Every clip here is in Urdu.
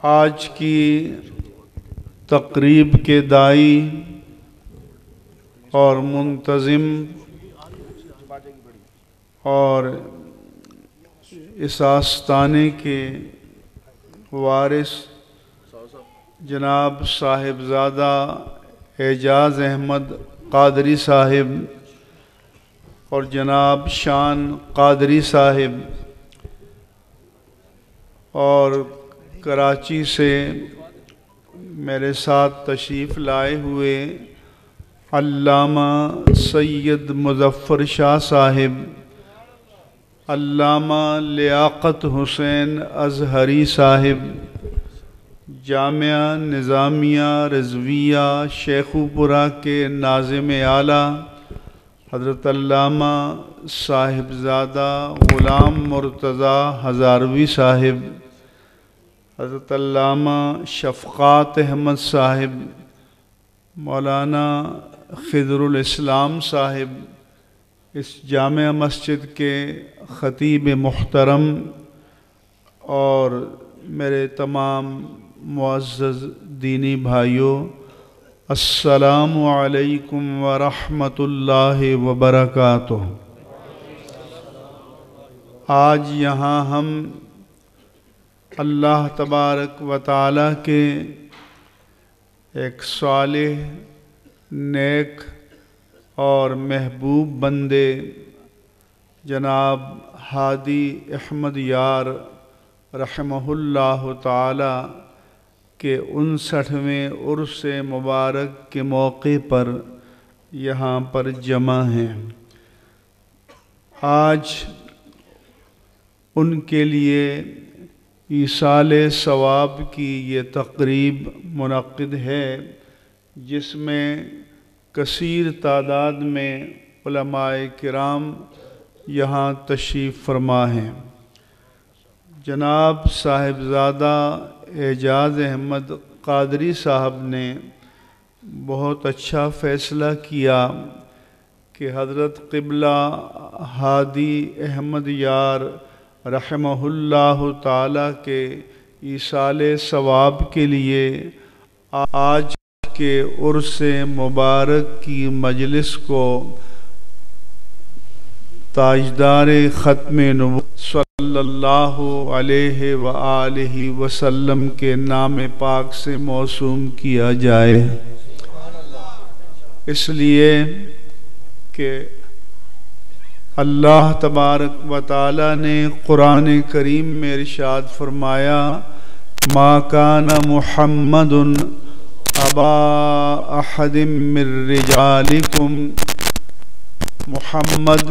آج کی تقریب کے داعی اور منتظم اور اس آستانے کے وارث جناب صاحبزادہ اعجاز احمد قادری صاحب اور جناب شان قادری صاحب اور کراچی سے میرے ساتھ تشریف لائے ہوئے علامہ سید مظفر شاہ صاحب، علامہ لیاقت حسین اظہری صاحب، جامعہ نظامیہ رضویہ شیخوپورہ کے ناظم اعلیٰ حضرت علامہ صاحبزادہ غلام مرتضیٰ ہزاروی صاحب، حضرت علامہ شفقات احمد صاحب، مولانا خضر الاسلام صاحب، اس جامع مسجد کے خطیب محترم اور میرے تمام معزز دینی بھائیوں، السلام علیکم ورحمۃ اللہ وبرکاتہ۔ آج یہاں ہم اللہ تبارک و تعالیٰ کے ایک صالح، نیک اور محبوب بندے جناب ہادی احمد یار رحمہ اللہ تعالی کے 59ویں عرس مبارک کے موقع پر یہاں پر جمع ہیں۔ آج ان کے لیے ایصال ثواب کی یہ تقریب منعقد ہے، جس میں کثیر تعداد میں علماء کرام یہاں تشریف فرما ہیں۔ جناب صاحبزادہ اعجاز احمد قادری صاحب نے بہت اچھا فیصلہ کیا کہ حضرت قبلہ ہادی احمد یار رحمہ اللہ تعالیٰ کے ایصال ثواب کے لیے آج کے عرس مبارک کی مجلس کو تاجدار ختم نبوت صلی اللہ علیہ وآلہ وسلم کے نام پاک سے موسوم کیا جائے، اس لیے کہ اللہ تبارک و تعالی نے قرآن کریم میں ارشاد فرمایا، ما کان محمد ابا احد من رجالکم، محمد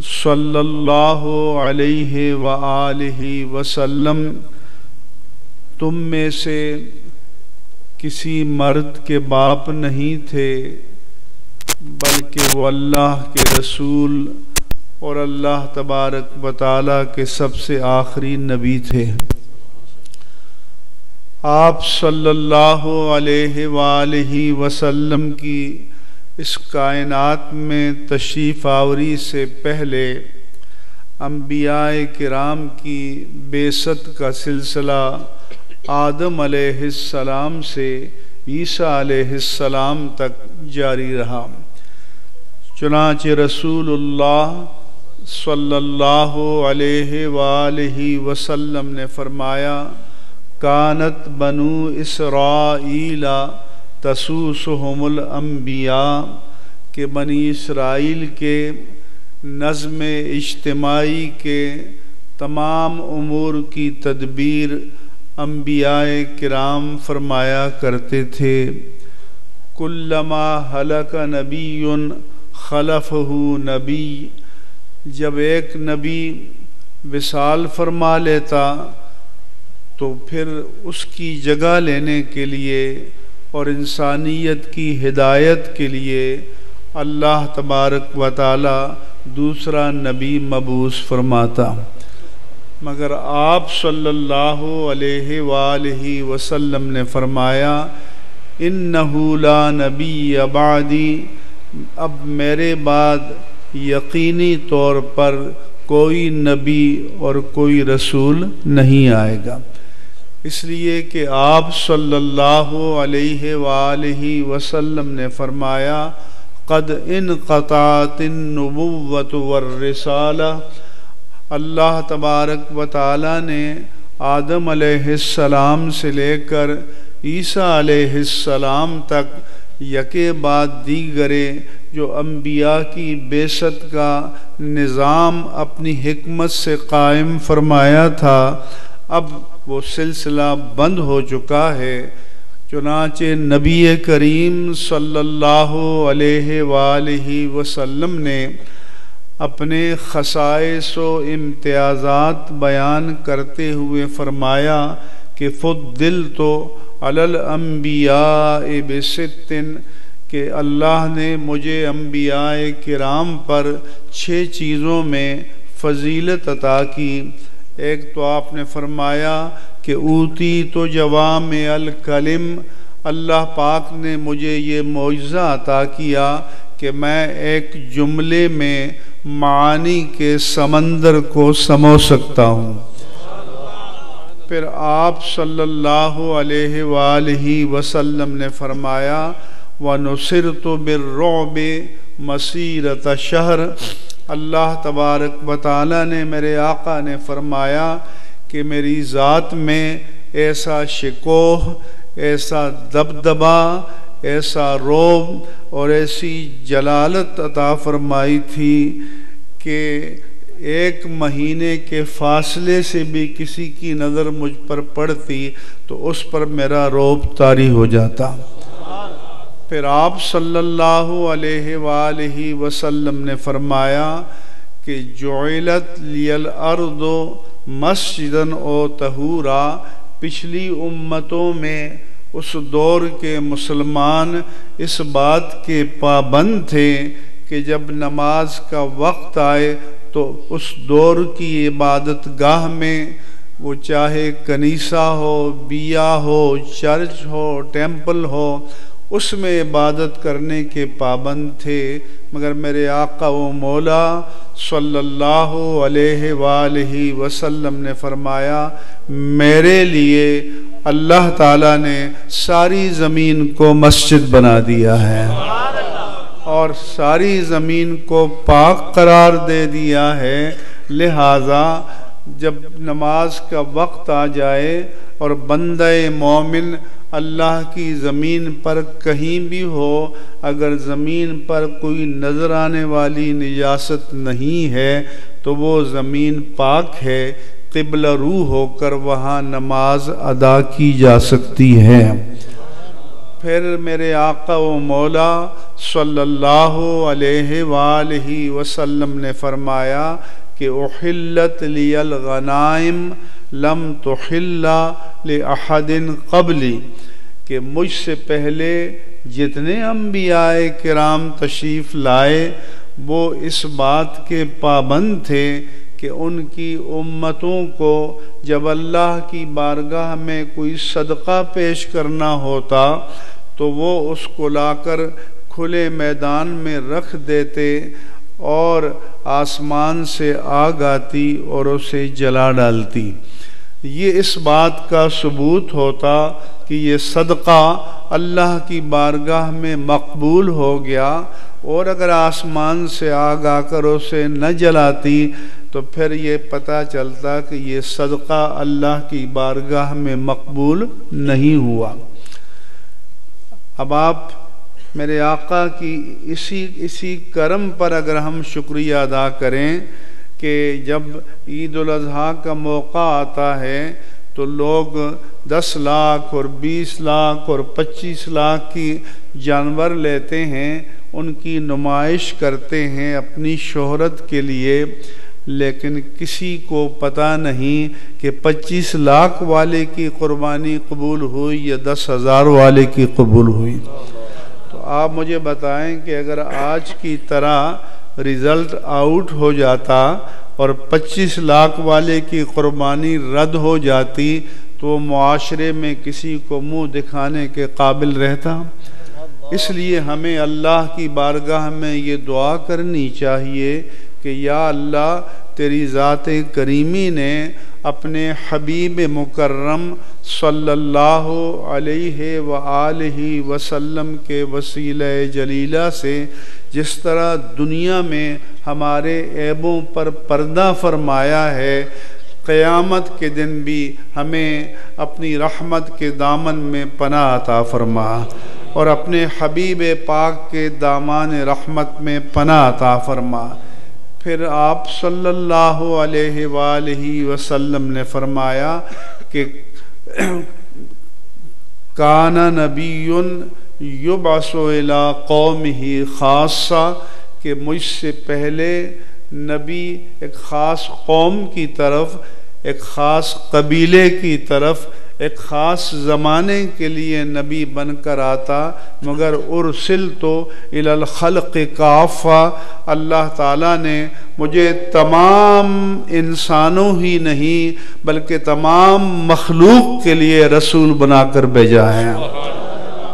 صلی اللہ علیہ وآلہ وسلم تم میں سے کسی مرد کے باپ نہیں تھے، بلکہ وہ اللہ کے رسول اور اللہ تبارک و تعالیٰ کے سب سے آخری نبی تھے۔ آپ صلی اللہ علیہ وآلہ وسلم کی اس کائنات میں تشریف آوری سے پہلے انبیاء کرام کی بعثت کا سلسلہ آدم علیہ السلام سے عیسیٰ علیہ السلام تک جاری رہا۔ چنانچہ رسول اللہ صلی اللہ علیہ وآلہ وسلم نے فرمایا، کانت بنو اسرائیل تسوسہم الانبیاء، کہ بنی اسرائیل کے نظم اجتماعی کے تمام امور کی تدبیر انبیاء کرام فرمایا کرتے تھے۔ کلما ہلک نبی خلفہ نبی، جب ایک نبی وصال فرما لیتا تو پھر اس کی جگہ لینے کے لیے اور انسانیت کی ہدایت کے لیے اللہ تبارک و تعالی دوسرا نبی مبعوث فرماتا، مگر آپ صلی اللہ علیہ وآلہ وسلم نے فرمایا، انہ لا نبی بعدی، اب میرے بعد یقینی طور پر کوئی نبی اور کوئی رسول نہیں آئے گا۔ اس لیے کہ آپ صلی اللہ علیہ وآلہ وسلم نے فرمایا قد انقطعت النبوۃ والرسالہ، اللہ تبارک و تعالی نے آدم علیہ السلام سے لے کر عیسیٰ علیہ السلام تک یکے بعد دیگرے جو انبیاء کی بعثت کا نظام اپنی حکمت سے قائم فرمایا تھا، اب وہ سلسلہ بند ہو چکا ہے۔ چنانچہ نبی کریم صلی اللہ علیہ وآلہ وسلم نے اپنے خصائص و امتیازات بیان کرتے ہوئے فرمایا کہ فضلت علی الانبیاء بست، کہ اللہ نے مجھے انبیاء کرام پر 6 چیزوں میں فضیلت عطا کی۔ ایک تو آپ نے فرمایا کہ اوتی تو جوامع الکلم، اللہ پاک نے مجھے یہ معجزہ عطا کیا کہ میں ایک جملے میں معانی کے سمندر کو سمو سکتا ہوں۔ پھر آپ صلی اللہ علیہ وآلہ وسلم نے فرمایا وَنُصِرْتُ بِالرُّعْبِ مَسِيرَةَ شَهْرٍ، اللہ تبارک و تعالی نے، میرے آقا نے فرمایا کہ میری ذات میں ایسا شکوہ، ایسا دبدبا، ایسا رعب اور ایسی جلالت عطا فرمائی تھی کہ 1 مہینے کے فاصلے سے بھی کسی کی نظر مجھ پر پڑتی تو اس پر میرا رعب طاری ہو جاتا۔ پھر آپ صلی اللہ علیہ وآلہ وسلم نے فرمایا کہ جعلت لی الارض مسجدا و طہورا، پچھلی امتوں میں اس دور کے مسلمان اس بات کے پابند تھے کہ جب نماز کا وقت آئے تو اس دور کی عبادت گاہ میں، وہ چاہے کنیسہ ہو، بیا ہو، چرچ ہو، ٹیمپل ہو، اس میں عبادت کرنے کے پابند تھے، مگر میرے آقا و مولا صلی اللہ علیہ وآلہ وسلم نے فرمایا میرے لیے اللہ تعالیٰ نے ساری زمین کو مسجد بنا دیا ہے اور ساری زمین کو پاک قرار دے دیا ہے، لہٰذا جب نماز کا وقت آ جائے اور بندہ مومن اللہ کی زمین پر کہیں بھی ہو، اگر زمین پر کوئی نظر آنے والی نجاست نہیں ہے تو وہ زمین پاک ہے، قبلہ رو ہو کر وہاں نماز ادا کی جا سکتی ہے۔ پھر میرے آقا و مولا صلی اللہ علیہ وآلہ وسلم نے فرمایا کہ احلت لی الغنائم لم تحل لأحد قبلی، کہ مجھ سے پہلے جتنے انبیاء کرام تشریف لائے وہ اس بات کے پابند تھے کہ ان کی امتوں کو جب اللہ کی بارگاہ میں کوئی صدقہ پیش کرنا ہوتا تو وہ اس کو لا کر کھلے میدان میں رکھ دیتے اور آسمان سے آگ آتی اور اسے جلا ڈالتی۔ یہ اس بات کا ثبوت ہوتا کہ یہ صدقہ اللہ کی بارگاہ میں مقبول ہو گیا، اور اگر آسمان سے آگ آ کر اسے نہ جلاتی تو پھر یہ پتہ چلتا کہ یہ صدقہ اللہ کی بارگاہ میں مقبول نہیں ہوا۔ اب آپ میرے آقا کی اسی کرم پر اگر ہم شکریہ ادا کریں کہ جب عید الاضحیٰ کا موقع آتا ہے تو لوگ 10 لاکھ اور 20 لاکھ اور 25 لاکھ کی جانور لیتے ہیں، ان کی نمائش کرتے ہیں اپنی شہرت کے لیے، لیکن کسی کو پتہ نہیں کہ 25 لاکھ والے کی قربانی قبول ہوئی یا 10,000 والے کی قبول ہوئی۔ تو آپ مجھے بتائیں کہ اگر آج کی طرح رزلٹ آؤٹ ہو جاتا اور 25 لاکھ والے کی قربانی رد ہو جاتی تو معاشرے میں کسی کو منہ دکھانے کے قابل رہتا؟ اس لیے ہمیں اللہ کی بارگاہ میں یہ دعا کرنی چاہیے کہ یا اللہ تیری ذات کریمی نے اپنے حبیب مکرم صلی اللہ علیہ وآلہ وسلم کے وسیلہ جلیلہ سے جس طرح دنیا میں ہمارے عیبوں پر پردہ فرمایا ہے، قیامت کے دن بھی ہمیں اپنی رحمت کے دامن میں پناہ عطا فرما اور اپنے حبیب پاک کے دامان رحمت میں پناہ عطا فرما۔ پھر آپ صلی اللہ علیہ وآلہ وسلم نے فرمایا کہ کان نبی یبعث الی قومہ خاصہ، کہ مجھ سے پہلے نبی ایک خاص قوم کی طرف، ایک خاص قبیلے کی طرف، ایک خاص زمانے کے لیے نبی بن کر آتا، مگر ارسلت الی الخلق کافہ، اللہ تعالیٰ نے مجھے تمام انسانوں ہی نہیں بلکہ تمام مخلوق کے لیے رسول بنا کر بھیجا ہے۔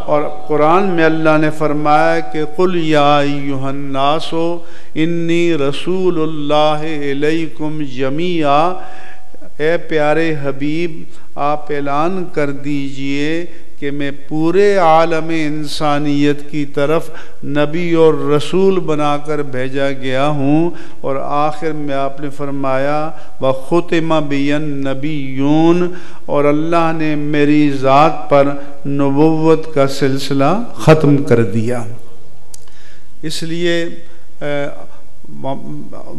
اور قرآن میں اللہ نے فرمایا کہ قل یا ایھا الناس انی رسول اللہ الیکم جمیعا، اے پیارے حبیب آپ اعلان کر دیجئے کہ میں پورے عالم انسانیت کی طرف نبی اور رسول بنا کر بھیجا گیا ہوں۔ اور آخر میں آپ نے فرمایا وَخُتِمَ بِيَ النَّبِيُّونَ، اور اللہ نے میری ذات پر نبوت کا سلسلہ ختم کر دیا۔ اس لیے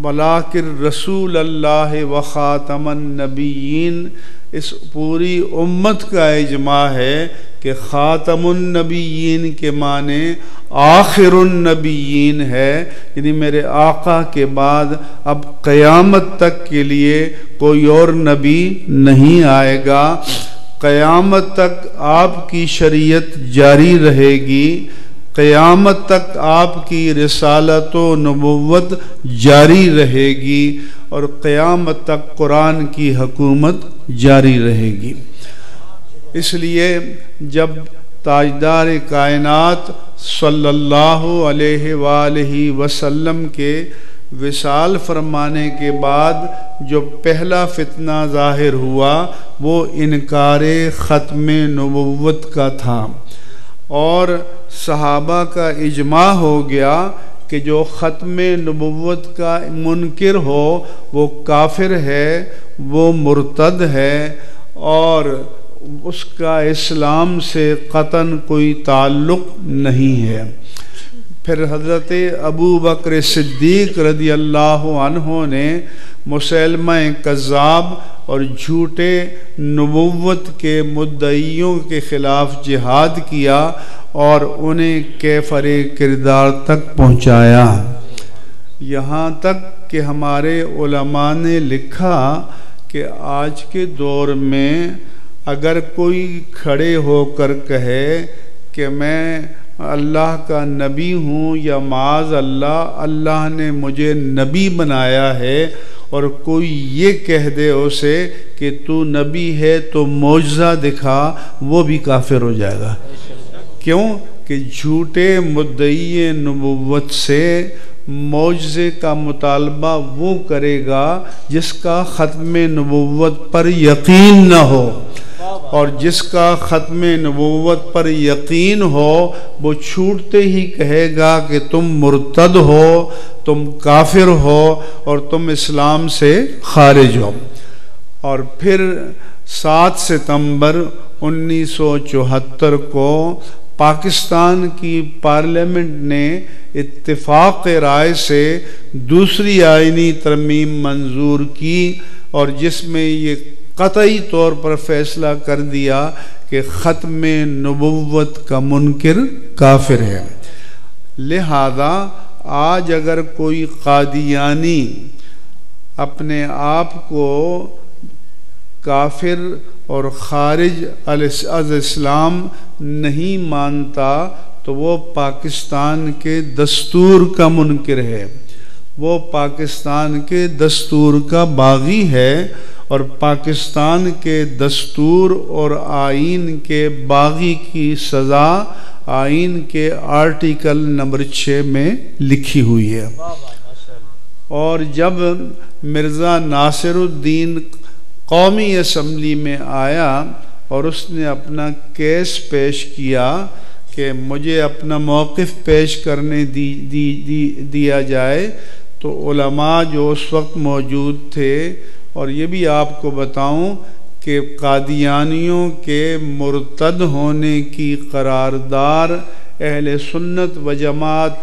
وَلَٰكِن رسول اللہ وخاتم النبیین، اس پوری امت کا اجماع ہے کہ خاتم النبیین کے معنی آخر النبیین ہے، یعنی میرے آقا کے بعد اب قیامت تک کے لیے کوئی اور نبی نہیں آئے گا، قیامت تک آپ کی شریعت جاری رہے گی، قیامت تک آپ کی رسالت و نبوت جاری رہے گی، اور قیامت تک قرآن کی حکومت جاری رہے گی۔ اس لیے جب تاجدار کائنات صلی اللہ علیہ وآلہ وسلم کے وصال فرمانے کے بعد جو پہلا فتنہ ظاہر ہوا وہ انکار ختم نبوت کا تھا، اور صحابہ کا اجماع ہو گیا کہ جو ختم نبوت کا منکر ہو وہ کافر ہے، وہ مرتد ہے، اور اس کا اسلام سے قطعاً کوئی تعلق نہیں ہے۔ پھر حضرت ابو بکر صدیق رضی اللہ عنہ نے مسیلمہ کذاب اور جھوٹے نبوت کے مدعیوں کے خلاف جہاد کیا اور انہیں کیفر کردار تک پہنچایا، یہاں تک کہ ہمارے علماء نے لکھا کہ آج کے دور میں اگر کوئی کھڑے ہو کر کہے کہ میں اللہ کا نبی ہوں یا معاذ اللہ نے مجھے نبی بنایا ہے، اور کوئی یہ کہہ دے اسے کہ تو نبی ہے تو معجزہ دکھا، وہ بھی کافر ہو جائے گا۔ کیوں کہ جھوٹے مدعی نبوت سے معجزے کا مطالبہ وہ کرے گا جس کا ختم نبوت پر یقین نہ ہو، اور جس کا ختم نبوت پر یقین ہو وہ چھوٹتے ہی کہے گا کہ تم مرتد ہو، تم کافر ہو، اور تم اسلام سے خارج ہو۔ اور پھر 7 ستمبر 1974 کو پاکستان کی پارلیمنٹ نے اتفاق رائے سے دوسری آئینی ترمیم منظور کی، اور جس میں یہ قطعی طور پر فیصلہ کر دیا کہ ختم نبوت کا منکر کافر ہے۔ لہذا آج اگر کوئی قادیانی اپنے آپ کو کافر اور خارج از اسلام نہیں مانتا تو وہ پاکستان کے دستور کا منکر ہے، وہ پاکستان کے دستور کا باغی ہے، اور پاکستان کے دستور اور آئین کے باغی کی سزا آئین کے آرٹیکل نمبر 6 میں لکھی ہوئی ہے۔ اور جب مرزا ناصر الدین قومی اسمبلی میں آیا اور اس نے اپنا کیس پیش کیا کہ مجھے اپنا موقف پیش کرنے دیا جائے، تو علماء جو اس وقت موجود تھے، اور یہ بھی آپ کو بتاؤں کہ قادیانیوں کے مرتد ہونے کی قرارداد اہل سنت و جماعت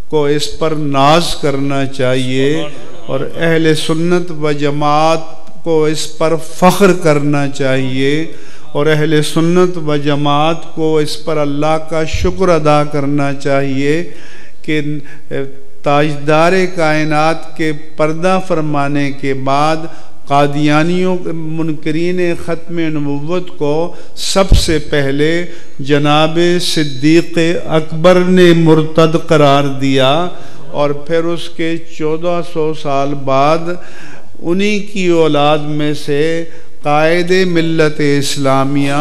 کو اس پر ناز کرنا چاہیے، اور اہل سنت و جماعت کو اس پر فخر کرنا چاہیے، اور اہل سنت و جماعت کو اس پر اللہ کا شکر ادا کرنا چاہیے کہ تاجدار کائنات کے پردہ فرمانے کے بعد قادیانیوں منکرین ختم نبوت کو سب سے پہلے جناب صدیق اکبر نے مرتد قرار دیا، اور پھر اس کے 1400 سال بعد انہی کی اولاد میں سے قائد ملت اسلامیہ،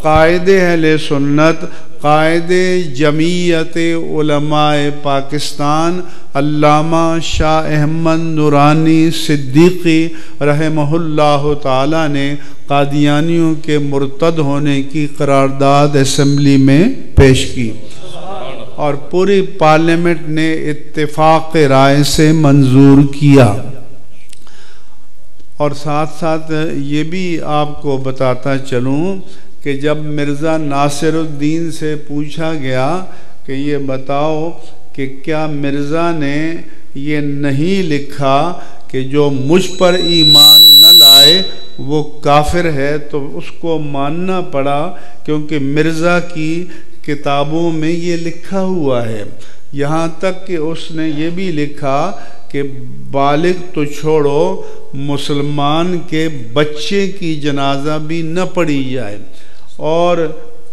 قائد اہل سنت، قائد جمعیت علماء پاکستان علامہ شاہ احمد نورانی صدیقی رحمہ اللہ تعالی نے قادیانیوں کے مرتد ہونے کی قرارداد اسمبلی میں پیش کی، اور پوری پارلیمنٹ نے اتفاق رائے سے منظور کیا۔ اور ساتھ ساتھ یہ بھی آپ کو بتاتا چلوں کہ جب مرزا ناصر الدین سے پوچھا گیا کہ یہ بتاؤ کہ کیا مرزا نے یہ نہیں لکھا کہ جو مجھ پر ایمان نہ لائے وہ کافر ہے، تو اس کو ماننا پڑا، کیونکہ مرزا کی کتابوں میں یہ لکھا ہوا ہے۔ یہاں تک کہ اس نے یہ بھی لکھا کہ بالغ تو چھوڑو، مسلمان کے بچے کی جنازہ بھی نہ پڑھی جائے۔ اور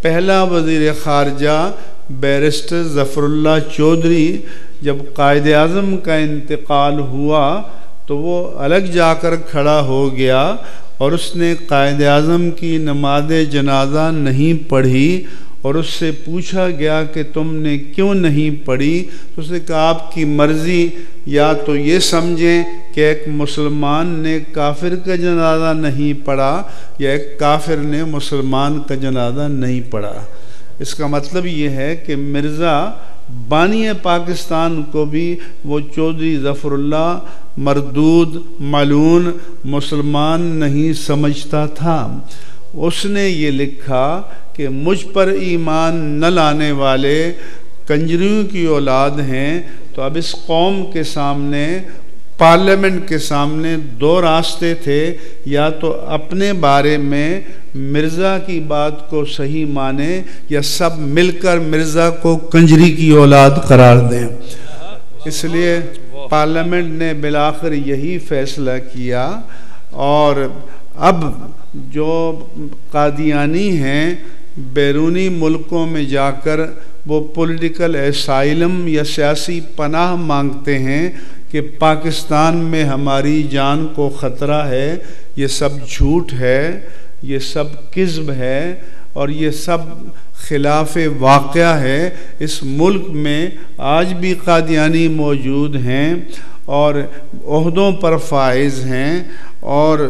پہلا وزیر خارجہ بیرسٹر ظفر اللہ چودھری جب قائد اعظم کا انتقال ہوا تو وہ الگ جا کر کھڑا ہو گیا، اور اس نے قائد اعظم کی نماز جنازہ نہیں پڑھی، اور اس سے پوچھا گیا کہ تم نے کیوں نہیں پڑھی، تو اس نے کہا آپ کی مرضی، یا تو یہ سمجھیں کہ ایک مسلمان نے کافر کا جنازہ نہیں پڑھا، یا ایک کافر نے مسلمان کا جنازہ نہیں پڑھا۔ اس کا مطلب یہ ہے کہ مرزا بانی پاکستان کو بھی وہ چودھری ظفر اللہ مردود ملعون مسلمان نہیں سمجھتا تھا۔ اس نے یہ لکھا کہ مجھ پر ایمان نہ لانے والے کنجریوں کی اولاد ہیں، تو اب اس قوم کے سامنے، پارلیمنٹ کے سامنے دو راستے تھے، یا تو اپنے بارے میں مرزا کی بات کو صحیح مانے، یا سب مل کر مرزا کو کنجری کی اولاد قرار دیں۔ اس لیے پارلیمنٹ نے بالآخر یہی فیصلہ کیا، اور اب جو قادیانی ہیں بیرونی ملکوں میں جا کر وہ پولیٹیکل اسائلم یا سیاسی پناہ مانگتے ہیں کہ پاکستان میں ہماری جان کو خطرہ ہے، یہ سب جھوٹ ہے، یہ سب کذب ہے، اور یہ سب خلاف واقعہ ہے۔ اس ملک میں آج بھی قادیانی موجود ہیں، اور عہدوں پر فائز ہیں، اور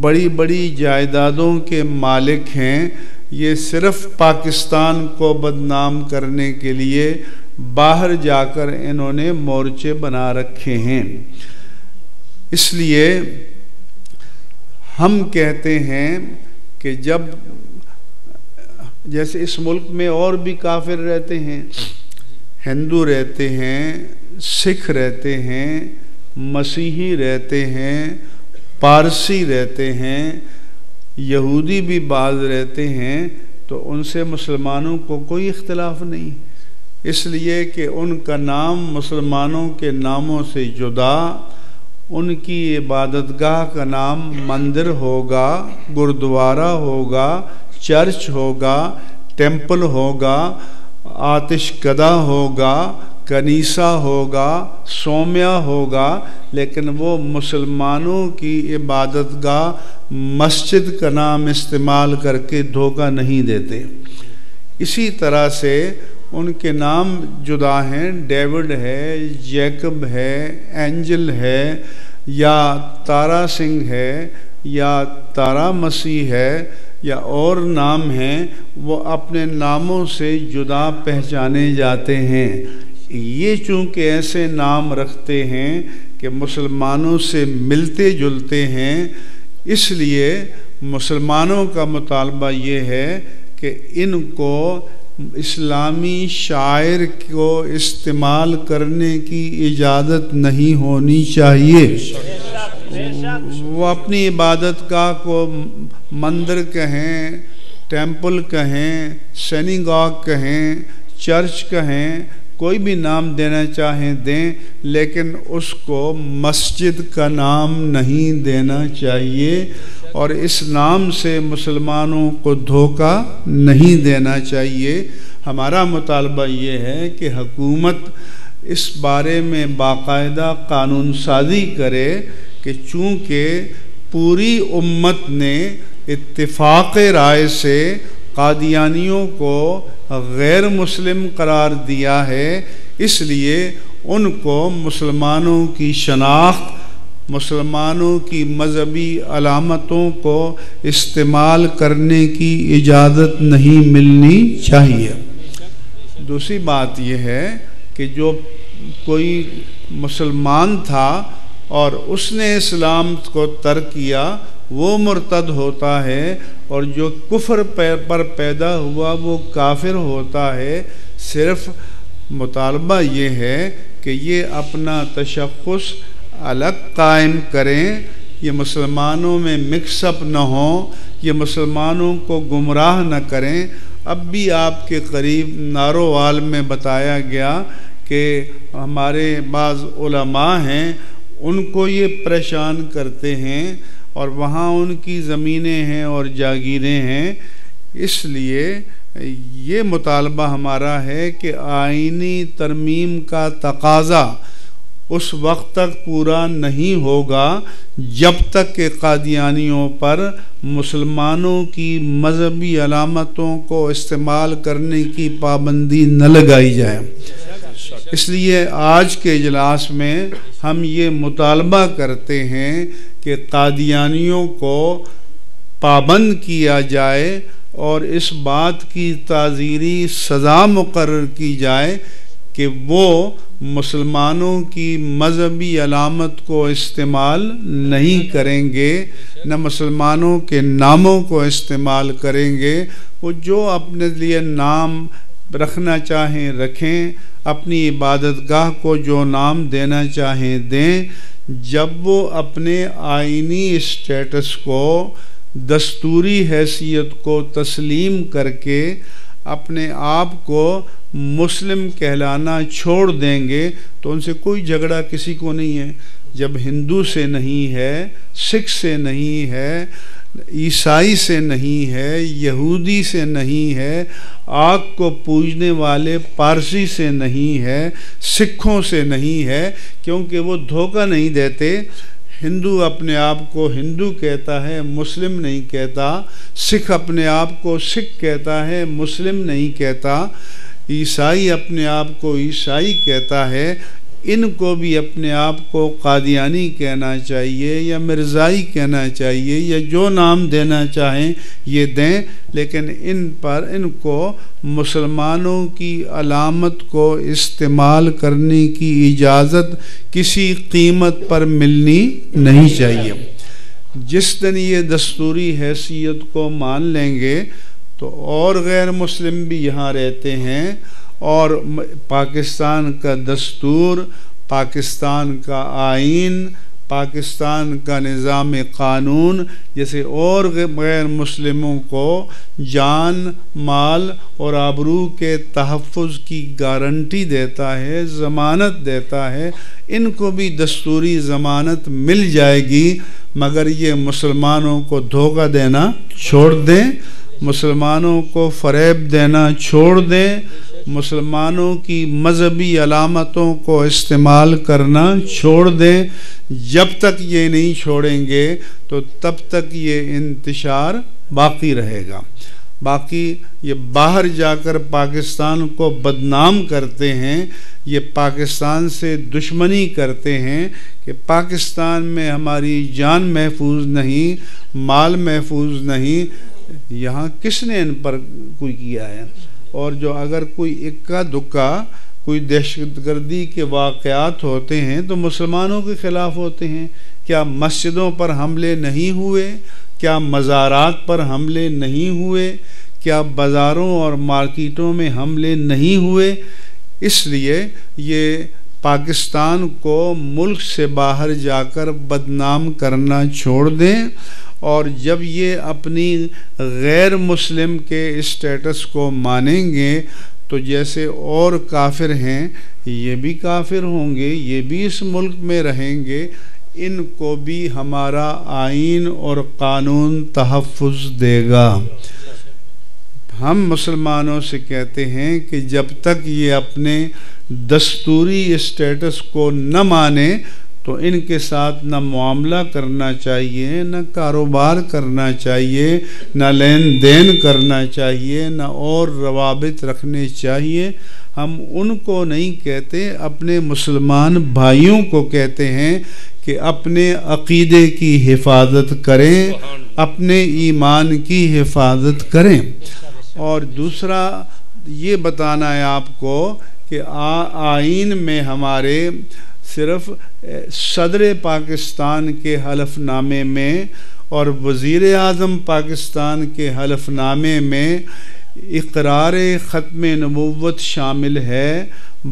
بڑی بڑی جائیدادوں کے مالک ہیں۔ یہ صرف پاکستان کو بدنام کرنے کے لیے باہر جا کر انہوں نے مورچے بنا رکھے ہیں۔ اس لیے ہم کہتے ہیں کہ جب جیسے اس ملک میں اور بھی کافر رہتے ہیں، ہندو رہتے ہیں، سکھ رہتے ہیں، مسیحی رہتے ہیں، پارسی رہتے ہیں، یہودی بھی بعض رہتے ہیں، تو ان سے مسلمانوں کو کوئی اختلاف نہیں، اس لیے کہ ان کا نام مسلمانوں کے ناموں سے جدا، ان کی عبادت گاہ کا نام مندر ہوگا، گردوارہ ہوگا، چرچ ہوگا، ٹیمپل ہوگا، آتش کدہ ہوگا، کنیسہ ہوگا، سومیا ہوگا، لیکن وہ مسلمانوں کی عبادت گاہ مسجد کا نام استعمال کر کے دھوکہ نہیں دیتے۔ اسی طرح سے ان کے نام جدا ہیں، ڈیوڈ ہے، جیکب ہے، اینجل ہے، یا تارا سنگھ ہے، یا تارا مسیح ہے، یا اور نام ہیں وہ اپنے ناموں سے جدا پہچانے جاتے ہیں۔ یہ چونکہ ایسے نام رکھتے ہیں کہ مسلمانوں سے ملتے جلتے ہیں، اس لیے مسلمانوں کا مطالبہ یہ ہے کہ ان کو اسلامی شاعر کو استعمال کرنے کی اجازت نہیں ہونی چاہیے۔ وہ اپنی عبادت گاہ کو مندر کہیں، ٹیمپل کہیں، سینیگاگ کہیں، چرچ کہیں، کوئی بھی نام دینا چاہیں دیں، لیکن اس کو مسجد کا نام نہیں دینا چاہیے، اور اس نام سے مسلمانوں کو دھوکہ نہیں دینا چاہیے۔ ہمارا مطالبہ یہ ہے کہ حکومت اس بارے میں باقاعدہ قانون سازی کرے کہ چونکہ پوری امت نے اتفاق رائے سے قادیانیوں کو غیر مسلم قرار دیا ہے، اس لیے ان کو مسلمانوں کی شناخت، مسلمانوں کی مذہبی علامتوں کو استعمال کرنے کی اجازت نہیں ملنی چاہیے۔ دوسری بات یہ ہے کہ جو کوئی مسلمان تھا اور اس نے اسلام کو ترک کیا وہ مرتد ہوتا ہے، اور جو کفر پر پیدا ہوا وہ کافر ہوتا ہے۔ صرف مطالبہ یہ ہے کہ یہ اپنا تشخص الگ قائم کریں، یہ مسلمانوں میں مکس اپ نہ ہوں، یہ مسلمانوں کو گمراہ نہ کریں۔ اب بھی آپ کے قریب نارووال میں بتایا گیا کہ ہمارے بعض علماء ہیں، ان کو یہ پریشان کرتے ہیں، اور وہاں ان کی زمینیں ہیں اور جاگیریں ہیں۔ اس لیے یہ مطالبہ ہمارا ہے کہ آئینی ترمیم کا تقاضا اس وقت تک پورا نہیں ہوگا جب تک کہ قادیانیوں پر مسلمانوں کی مذہبی علامتوں کو استعمال کرنے کی پابندی نہ لگائی جائے۔ اس لیے آج کے اجلاس میں ہم یہ مطالبہ کرتے ہیں کہ قادیانیوں کو پابند کیا جائے اور اس بات کی تعزیری سزا مقرر کی جائے کہ وہ مسلمانوں کی مذہبی علامت کو استعمال نہیں کریں گے، نہ مسلمانوں کے ناموں کو استعمال کریں گے۔ وہ جو اپنے لیے نام رکھنا چاہیں رکھیں، اپنی عبادت گاہ کو جو نام دینا چاہیں دیں، جب وہ اپنے آئینی اسٹیٹس کو، دستوری حیثیت کو تسلیم کر کے اپنے آپ کو مسلم کہلانا چھوڑ دیں گے تو ان سے کوئی جھگڑا کسی کو نہیں ہے۔ جب ہندو سے نہیں ہے، سکھ سے نہیں ہے، عیسائی سے نہیں ہے، یہودی سے نہیں ہے، آگ کو پوجنے والے پارسی سے نہیں ہے، سکھوں سے نہیں ہے، کیونکہ وہ دھوکہ نہیں دیتے۔ ہندو اپنے آپ کو ہندو کہتا ہے، مسلم نہیں کہتا۔ سکھ اپنے آپ کو سکھ کہتا ہے، مسلم نہیں کہتا۔ عیسائی اپنے آپ کو عیسائی کہتا ہے۔ ان کو بھی اپنے آپ کو قادیانی کہنا چاہیے یا مرزائی کہنا چاہیے، یا جو نام دینا چاہیں یہ دیں، لیکن ان کو مسلمانوں کی علامت کو استعمال کرنے کی اجازت کسی قیمت پر ملنی نہیں چاہیے۔ جس دن یہ دستوری حیثیت کو مان لیں گے تو اور غیر مسلم بھی یہاں رہتے ہیں، اور پاکستان کا دستور، پاکستان کا آئین، پاکستان کا نظام قانون جیسے اور غیر مسلموں کو جان، مال اور آبرو کے تحفظ کی گارنٹی دیتا ہے، ضمانت دیتا ہے۔ ان کو بھی دستوری ضمانت مل جائے گی، مگر یہ مسلمانوں کو دھوکہ دینا چھوڑ دیں، مسلمانوں کو فریب دینا چھوڑ دیں، مسلمانوں کی مذہبی علامتوں کو استعمال کرنا چھوڑ دیں۔ جب تک یہ نہیں چھوڑیں گے تو تب تک یہ انتشار باقی رہے گا۔ باقی یہ باہر جا کر پاکستان کو بدنام کرتے ہیں، یہ پاکستان سے دشمنی کرتے ہیں کہ پاکستان میں ہماری جان محفوظ نہیں، مال محفوظ نہیں۔ یہاں کس نے ان پر کوئی کیا ہے؟ اور جو اگر کوئی اکا دکا کوئی دہشت گردی کے واقعات ہوتے ہیں تو مسلمانوں کے خلاف ہوتے ہیں۔ کیا مسجدوں پر حملے نہیں ہوئے؟ کیا مزارات پر حملے نہیں ہوئے؟ کیا بازاروں اور مارکیٹوں میں حملے نہیں ہوئے؟ اس لیے یہ پاکستان کو ملک سے باہر جا کر بدنام کرنا چھوڑ دیں، اور جب یہ اپنی غیر مسلم کے اسٹیٹس کو مانیں گے تو جیسے اور کافر ہیں یہ بھی کافر ہوں گے، یہ بھی اس ملک میں رہیں گے، ان کو بھی ہمارا آئین اور قانون تحفظ دے گا۔ ہم مسلمانوں سے کہتے ہیں کہ جب تک یہ اپنے دستوری اسٹیٹس کو نہ مانے تو ان کے ساتھ نہ معاملہ کرنا چاہیے، نہ کاروبار کرنا چاہیے، نہ لین دین کرنا چاہیے، نہ اور روابط رکھنے چاہیے۔ ہم ان کو نہیں کہتے، اپنے مسلمان بھائیوں کو کہتے ہیں کہ اپنے عقیدے کی حفاظت کریں، اپنے ایمان کی حفاظت کریں۔ اور دوسرا یہ بتانا ہے آپ کو کہ آئین میں ہمارے صرف صدر پاکستان کے حلف نامے میں اور وزیر اعظم پاکستان کے حلف نامے میں اقرار ختم نبوت شامل ہے،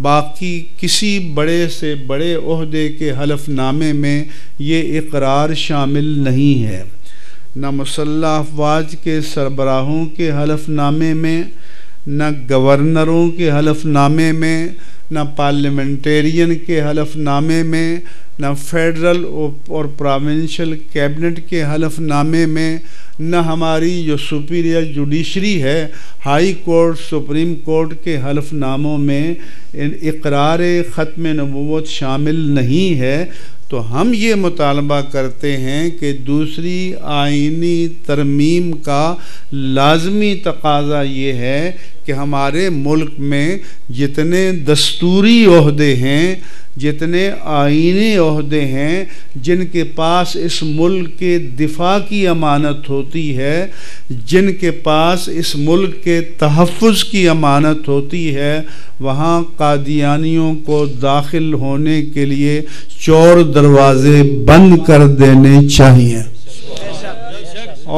باقی کسی بڑے سے بڑے عہدے کے حلف نامے میں یہ اقرار شامل نہیں ہے۔ نہ مسلح افواج کے سربراہوں کے حلف نامے میں، نہ گورنروں کے حلف نامے میں، نہ پارلیمنٹیرین کے حلف نامے میں، نہ فیڈرل اور پروونشل کیبنٹ کے حلف نامے میں، نہ ہماری جو سپیریئر جوڈیشری ہے ہائی کورٹ سپریم کورٹ کے حلف ناموں میں اقرار ختم نبوت شامل نہیں ہے۔ تو ہم یہ مطالبہ کرتے ہیں کہ دوسری آئینی ترمیم کا لازمی تقاضا یہ ہے کہ ہمارے ملک میں جتنے دستوری عہدے ہیں، جتنے آئینی عہدے ہیں، جن کے پاس اس ملک کے دفاع کی امانت ہوتی ہے، جن کے پاس اس ملک کے تحفظ کی امانت ہوتی ہے، وہاں قادیانیوں کو داخل ہونے کے لیے چور دروازے بند کر دینے چاہیے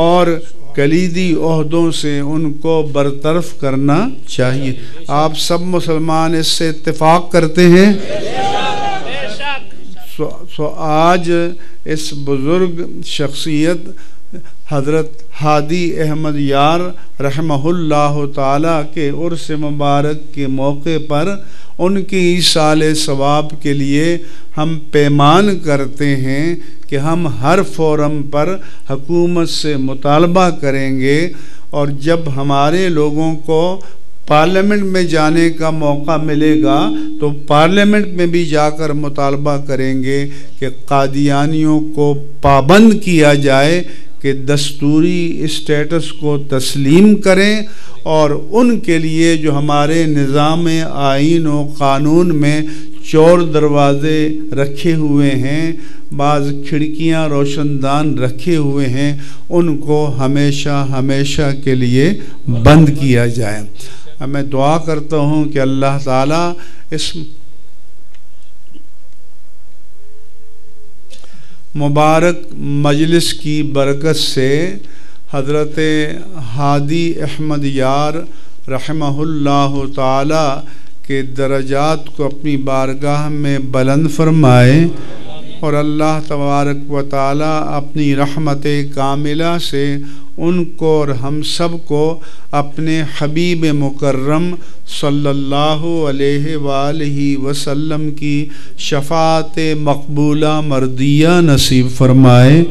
اور کلیدی عہدوں سے ان کو برطرف کرنا چاہیے۔ آپ سب مسلمان اس سے اتفاق کرتے ہیں؟ سو آج اس بزرگ شخصیت حضرت ہادی احمد یار رحمہ اللہ تعالیٰ کے عرس مبارک کے موقع پر ان کی ایصال ثواب کے لیے ہم پیمان کرتے ہیں کہ ہم ہر فورم پر حکومت سے مطالبہ کریں گے، اور جب ہمارے لوگوں کو پارلیمنٹ میں جانے کا موقع ملے گا تو پارلیمنٹ میں بھی جا کر مطالبہ کریں گے کہ قادیانیوں کو پابند کیا جائے کہ دستوری اسٹیٹس کو تسلیم کریں، اور ان کے لیے جو ہمارے نظام آئین و قانون میں چور دروازے رکھے ہوئے ہیں، بعض کھڑکیاں روشن دان رکھے ہوئے ہیں، ان کو ہمیشہ ہمیشہ کے لیے بند کیا جائے۔ میں دعا کرتا ہوں کہ اللہ تعالیٰ اس مبارک مجلس کی برکت سے حضرت ہادی احمد یار رحمہ اللہ تعالی کے درجات کو اپنی بارگاہ میں بلند فرمائے، اور اللہ تبارک و تعالی اپنی رحمت کاملہ سے ان کو اور ہم سب کو اپنے حبیب مکرم صلی اللہ علیہ وآلہ وسلم کی شفاعت مقبولہ مردیہ نصیب فرمائے،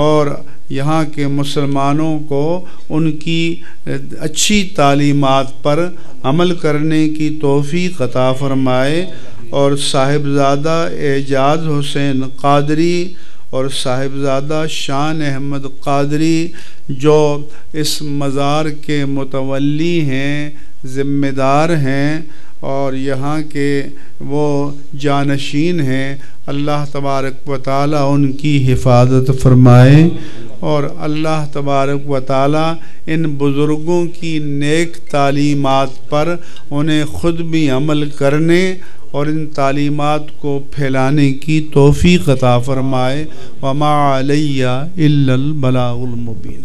اور یہاں کے مسلمانوں کو ان کی اچھی تعلیمات پر عمل کرنے کی توفیق عطا فرمائے، اور صاحبزادہ اعجاز حسین قادری اور صاحبزادہ شان احمد قادری جو اس مزار کے متولی ہیں، ذمہ دار ہیں، اور یہاں کے وہ جانشین ہیں، اللہ تبارک و تعالیٰ ان کی حفاظت فرمائے، اور اللہ تبارک و تعالیٰ ان بزرگوں کی نیک تعلیمات پر انہیں خود بھی عمل کرنے اور ان تعلیمات کو پھیلانے کی توفیق عطا فرمائے۔ وما علیہ الا البلاغ المبین۔